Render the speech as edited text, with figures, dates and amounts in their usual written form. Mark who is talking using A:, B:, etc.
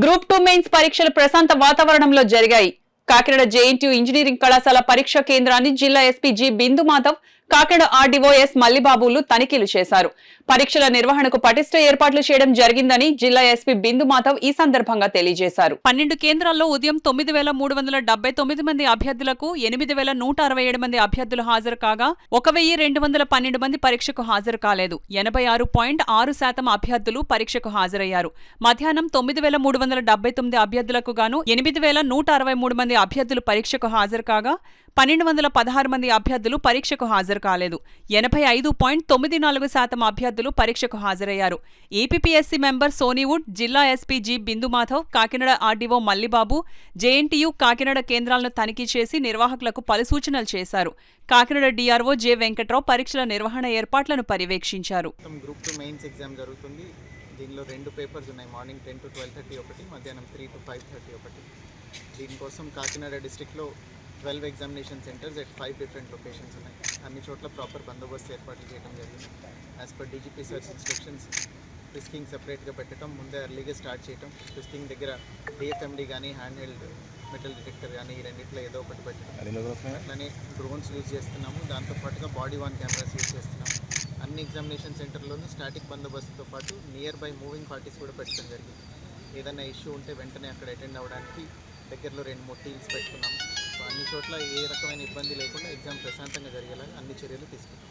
A: Group 2 mains పరీక్షలు ప్రశాంత వాతావరణంలో జరిగాయి. కాకినాడ జేఎన్టీయూ ఇంజనీరింగ్ కళాశాల పరీక్ష కేంద్రాన్ని జిల్లా ఎస్పీ జి బిందు మాధవ్, కాకినాడ ఆర్డీఓ ఎస్ మల్లిబాబులు తనిఖీలు చేశారు. పరీక్షల నిర్వహణకు పటిష్ట ఏర్పాట్లు చేయడం జరిగిందని జిల్లా ఎస్పీ బిందు మాధవ్ ఈ సందర్భంగా తెలియజేశారు. 12 కేంద్రాల్లో ఉదయం 9379 మంది అభ్యర్థులకు 8167 మంది అభ్యర్థులు హాజరు కాగా 1212 మంది పరీక్షకు హాజరు కాలేదు. 86.6% అభ్యర్థులు పరీక్షకు హాజరయ్యారు. మధ్యాహ్నం 9379 అభ్యర్థులకు గాను 8163 మంది అభ్యర్థులు పరీక్షకు హాజరు కాగా 1216 మంది అభ్యర్థులు పరీక్షకు హాజరు కాలేదు. 85.94% అభ్యర్థులు పరీక్షకు హాజరయ్యారు. ఏపీపీఎస్సీ మెంబర్ సోనీవుడ్, జిల్లా ఎస్పీ జి బిందు మాధవ్, కాకినాడ ఆర్డీఓ మల్లిబాబు జేఎన్టీయూ కాకినాడ కేంద్రాలను తనిఖీ చేసి నిర్వాహకులకు పలు సూచనలు చేశారు. కాకినాడ డీఆర్ఓ జె వెంకట్రావు పరీక్షల నిర్వహణ ఏర్పాట్లను పర్యవేక్షించారు.
B: గ్రూప్ 2 మెయిన్స్ ఎగ్జామ్ జరుగుతుంది. దీనిలో 2 పేపర్స్ ఉన్నాయి. మార్నింగ్ 10 to 12:30 ఒకటి, మధ్యాహ్నం 3 to 5:30 ఒకటి. దీనికోసం కాకినాడ డిస్ట్రిక్ట్లో 12 examination centres at 5 different locations ఉన్నాయి. అన్ని చోట్ల ప్రాపర్ బందోబస్తు ఏర్పాట్లు చేయడం జరిగింది. As per DGP search instructions frisking సెపరేట్గా పెట్టడం, ముందే ఎర్లీగా స్టార్ట్ చేయడం, ఫిస్కింగ్ దగ్గర డిఎఫ్ఎండి కానీ హ్యాండ్ హెల్డ్ మెటల్ డిటెక్టర్ కానీ ఈ రెండింటిలో ఏదో ఒకటి పెట్టడం. అట్లనే డ్రోన్స్ యూజ్ చేస్తున్నాము. దాంతోపాటుగా బాడీ వాన్ కెమెరాస్ యూజ్ చేస్తున్నాము. అన్ని ఎగ్జామినేషన్ సెంటర్లోనూ స్టాటిక్ బందోబస్తుతో పాటు నియర్ బై మూవింగ్ పార్టీస్ కూడా పెట్టడం జరిగింది. ఏదైనా ఇష్యూ ఉంటే వెంటనే అక్కడ అటెండ్ అవ్వడానికి దగ్గరలో 2-3 టీమ్స్ పెట్టుకున్నాము. సో అన్ని చోట్ల ఏ రకమైన ఇబ్బంది లేకుండా ఎగ్జామ్ ప్రశాంతంగా జరిగేలాగా అన్ని చర్యలు తీసుకున్నాం.